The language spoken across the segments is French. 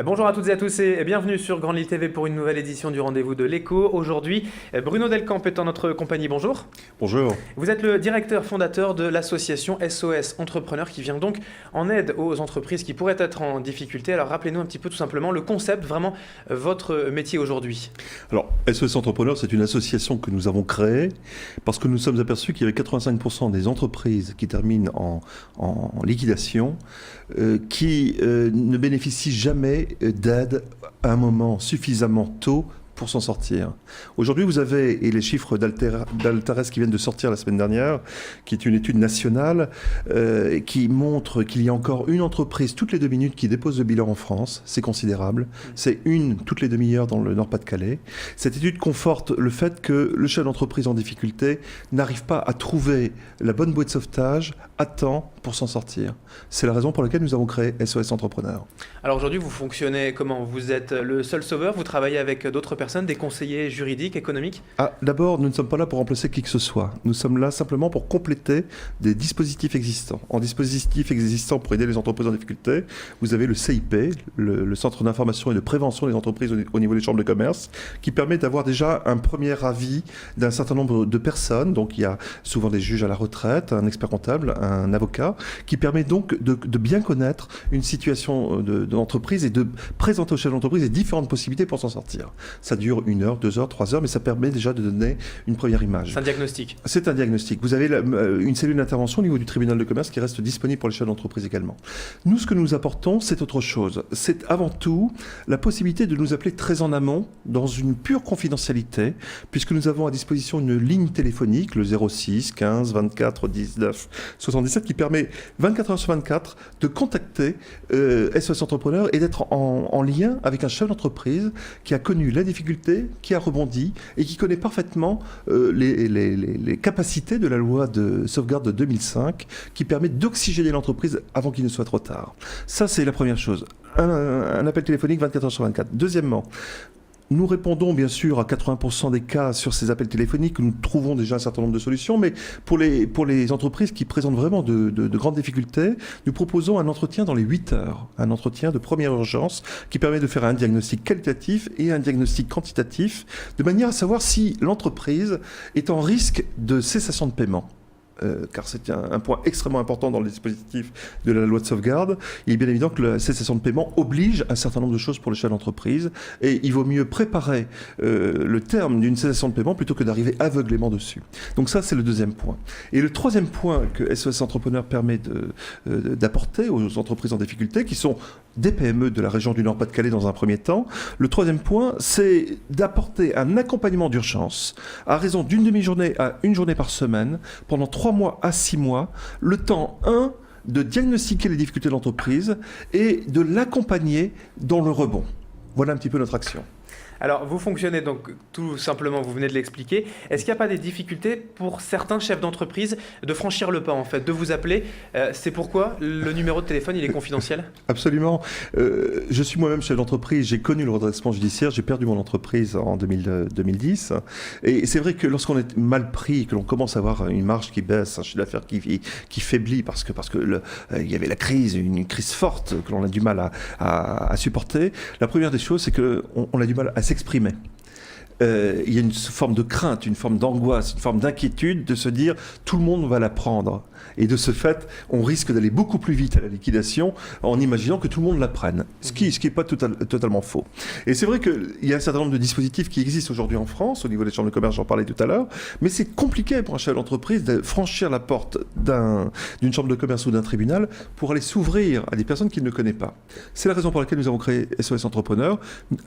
Bonjour à toutes et à tous et bienvenue sur Grande Lille TV pour une nouvelle édition du Rendez-vous de l'Écho. Aujourd'hui, Bruno Delcamp est en notre compagnie. Bonjour. Bonjour. Vous êtes le directeur fondateur de l'association SOS Entrepreneurs qui vient donc en aide aux entreprises qui pourraient être en difficulté. Alors rappelez-nous un petit peu tout simplement le concept, vraiment votre métier aujourd'hui. Alors SOS Entrepreneurs, c'est une association que nous avons créée parce que nous sommes aperçus qu'il y avait 85% des entreprises qui terminent en liquidation qui ne bénéficient jamais d'aide à un moment suffisamment tôt pour s'en sortir. Aujourd'hui, vous avez, et les chiffres d'Altares qui viennent de sortir la semaine dernière, qui est une étude nationale, qui montre qu'il y a encore une entreprise toutes les 2 minutes qui dépose le bilan en France. C'est considérable. C'est une toutes les demi-heures dans le Nord-Pas-de-Calais. Cette étude conforte le fait que le chef d'entreprise en difficulté n'arrive pas à trouver la bonne bouée de sauvetage à temps pour s'en sortir. C'est la raison pour laquelle nous avons créé SOS Entrepreneurs. Alors aujourd'hui, vous fonctionnez comment? Vous êtes le seul sauveur? Vous travaillez avec d'autres personnes, des conseillers juridiques, économiques? D'abord, nous ne sommes pas là pour remplacer qui que ce soit. Nous sommes là simplement pour compléter des dispositifs existants. En dispositifs existants pour aider les entreprises en difficulté, vous avez le CIP, le Centre d'information et de prévention des entreprises au niveau des chambres de commerce, qui permet d'avoir déjà un premier avis d'un certain nombre de personnes. Donc il y a souvent des juges à la retraite, un expert comptable, un avocat, qui permet donc de bien connaître une situation de l'entreprise et de présenter au chef d'entreprise les différentes possibilités pour s'en sortir. Ça dure 1 heure, 2 heures, 3 heures, mais ça permet déjà de donner une première image. C'est un diagnostic. C'est un diagnostic. Vous avez une cellule d'intervention au niveau du tribunal de commerce qui reste disponible pour les chefs d'entreprise également. Nous, ce que nous apportons, c'est autre chose. C'est avant tout la possibilité de nous appeler très en amont, dans une pure confidentialité, puisque nous avons à disposition une ligne téléphonique, le 06 15 24 19 77, qui permet 24 heures sur 24 de contacter SOS Entrepreneurs et d'être en lien avec un chef d'entreprise qui a connu la difficulté, qui a rebondi et qui connaît parfaitement les capacités de la loi de sauvegarde de 2005 qui permet d'oxygéner l'entreprise avant qu'il ne soit trop tard. Ça, c'est la première chose. Un appel téléphonique 24 heures sur 24. Deuxièmement, nous répondons bien sûr à 80% des cas sur ces appels téléphoniques. Nous trouvons déjà un certain nombre de solutions, mais pour les entreprises qui présentent vraiment de grandes difficultés, nous proposons un entretien dans les 8 heures, un entretien de première urgence qui permet de faire un diagnostic qualitatif et un diagnostic quantitatif, de manière à savoir si l'entreprise est en risque de cessation de paiement. Car c'est un point extrêmement important dans le dispositif de la loi de sauvegarde. Il est bien évident que la cessation de paiement oblige un certain nombre de choses pour le chef d'entreprise et il vaut mieux préparer le terme d'une cessation de paiement plutôt que d'arriver aveuglément dessus. Donc ça, c'est le deuxième point. Et le troisième point que SOS Entrepreneurs permet d'apporter aux entreprises en difficulté, qui sont des PME de la région du Nord-Pas-de-Calais dans un premier temps, le troisième point, c'est d'apporter un accompagnement d'urgence à raison d'une demi-journée à 1 journée par semaine pendant 3 mois à 6 mois, le temps, de diagnostiquer les difficultés de l'entreprise et de l'accompagner dans le rebond. Voilà un petit peu notre action. Alors, vous fonctionnez donc tout simplement, vous venez de l'expliquer. Est-ce qu'il n'y a pas des difficultés pour certains chefs d'entreprise de franchir le pas, en fait, de vous appeler? C'est pourquoi le numéro de téléphone, il est confidentiel? Absolument. Je suis moi-même chef d'entreprise, j'ai connu le redressement judiciaire, j'ai perdu mon entreprise en 2010. Et c'est vrai que lorsqu'on est mal pris, que l'on commence à avoir une marge qui baisse, un chiffre d'affaires qui faiblit parce que il y avait la crise, une crise forte que l'on a du mal à supporter, la première des choses, c'est qu'on a du mal à s'exprimer. Il y a une forme de crainte, une forme d'angoisse, une forme d'inquiétude de se dire tout le monde va la prendre. Et de ce fait, on risque d'aller beaucoup plus vite à la liquidation en imaginant que tout le monde la prenne. Ce qui n'est pas totalement faux. Et c'est vrai qu'il y a un certain nombre de dispositifs qui existent aujourd'hui en France, au niveau des chambres de commerce, j'en parlais tout à l'heure, mais c'est compliqué pour un chef d'entreprise de franchir la porte d'une chambre de commerce ou d'un tribunal pour aller s'ouvrir à des personnes qu'il ne connaît pas. C'est la raison pour laquelle nous avons créé SOS Entrepreneurs,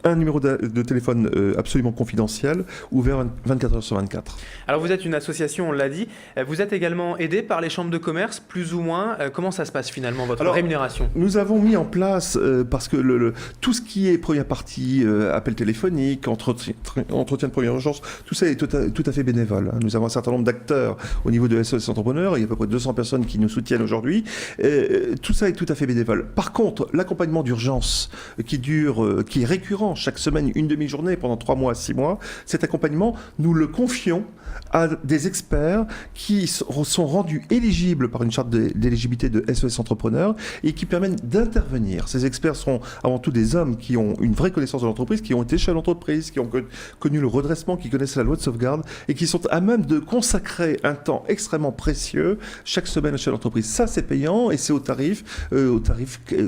un numéro de téléphone absolument confidentiel, ouvert 24 heures sur 24. Alors vous êtes une association, on l'a dit. Vous êtes également aidé par les chambres de commerce, plus ou moins. Comment ça se passe finalement, votre rémunération? Nous avons mis en place, parce que tout ce qui est première partie, appel téléphonique, entretien de première urgence, tout ça est tout à fait bénévole. Nous avons un certain nombre d'acteurs au niveau de SOS Entrepreneurs. Il y a à peu près 200 personnes qui nous soutiennent aujourd'hui. Tout ça est tout à fait bénévole. Par contre, l'accompagnement d'urgence qui est récurrent chaque semaine, une demi-journée pendant 3 mois à 6 mois, fois, cet accompagnement, nous le confions à des experts qui sont rendus éligibles par une charte d'éligibilité de SOS Entrepreneur et qui permettent d'intervenir. Ces experts sont avant tout des hommes qui ont une vraie connaissance de l'entreprise, qui ont été chefs d'entreprise, qui ont connu le redressement, qui connaissent la loi de sauvegarde et qui sont à même de consacrer un temps extrêmement précieux chaque semaine à chef d'entreprise. Ça, c'est payant et c'est au tarif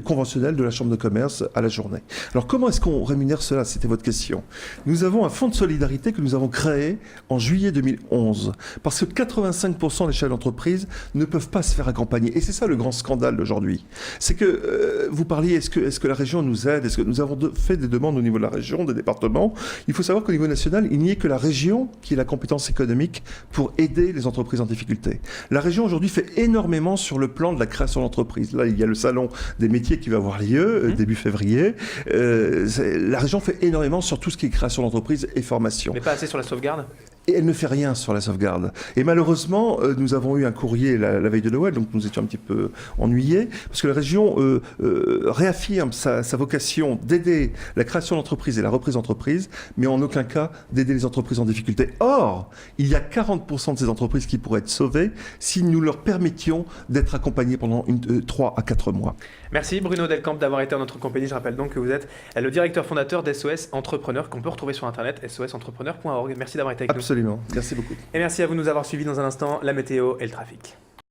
conventionnel de la Chambre de commerce à la journée. Alors, comment est-ce qu'on rémunère cela? C'était votre question. Nous avons un fonds de solidarité que nous avons créé en juillet 2011 parce que 85% des chefs d'entreprise ne peuvent pas se faire accompagner. Et c'est ça le grand scandale d'aujourd'hui. C'est que vous parliez, est-ce que la région nous aide? Est-ce que nous avons fait des demandes au niveau de la région, des départements? Il faut savoir qu'au niveau national, il n'y a que la région qui ait la compétence économique pour aider les entreprises en difficulté. La région aujourd'hui fait énormément sur le plan de la création d'entreprises. Là, il y a le salon des métiers qui va avoir lieu début février. La région fait énormément sur tout ce qui est création d'entreprise et formation. Mais pas assez sur la sauvegarde? Et elle ne fait rien sur la sauvegarde. Et malheureusement, nous avons eu un courrier la veille de Noël, donc nous étions un petit peu ennuyés, parce que la région réaffirme sa vocation d'aider la création d'entreprises et la reprise d'entreprises, mais en aucun cas d'aider les entreprises en difficulté. Or, il y a 40% de ces entreprises qui pourraient être sauvées si nous leur permettions d'être accompagnées pendant 3 à 4 mois. Merci Bruno Delcamp d'avoir été en notre compagnie. Je rappelle donc que vous êtes le directeur fondateur d'SOS Entrepreneur, qu'on peut retrouver sur internet, sosentrepreneur.org. Merci d'avoir été avec nous. Absolument, merci beaucoup. Et merci à vous de nous avoir suivis. Dans un instant, la météo et le trafic.